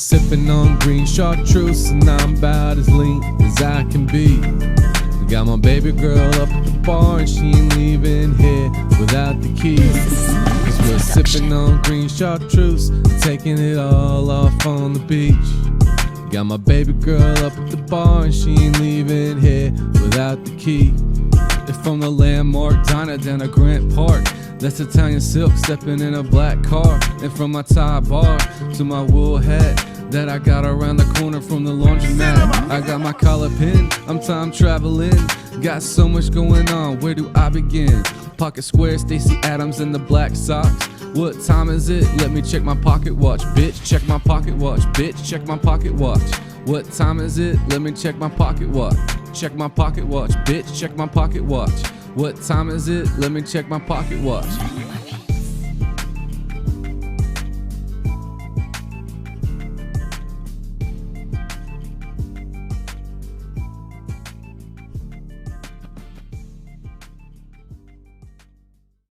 sipping on green chartreuse, and I'm about as lean as I can be. Got my baby girl up at the bar, and she ain't leaving here without the keys. Cause we're sipping on green chartreuse, taking it all off on the beach. Got my baby girl up at the bar, and she ain't leaving here without the key. They're from the Landmark Diner down at Grant Park. That's Italian silk stepping in a black car. And from my tie bar to my wool hat that I got around the corner from the laundromat. I got my collar pin, I'm time traveling. Got so much going on, where do I begin? Pocket square, Stacey Adams in the black socks. What time is it? Let me check my pocket watch, bitch. Check my pocket watch, bitch. Check my pocket watch. What time is it? Let me check my pocket watch. Check my pocket watch, bitch. Check my pocket watch. What time is it? Let me check my pocket watch.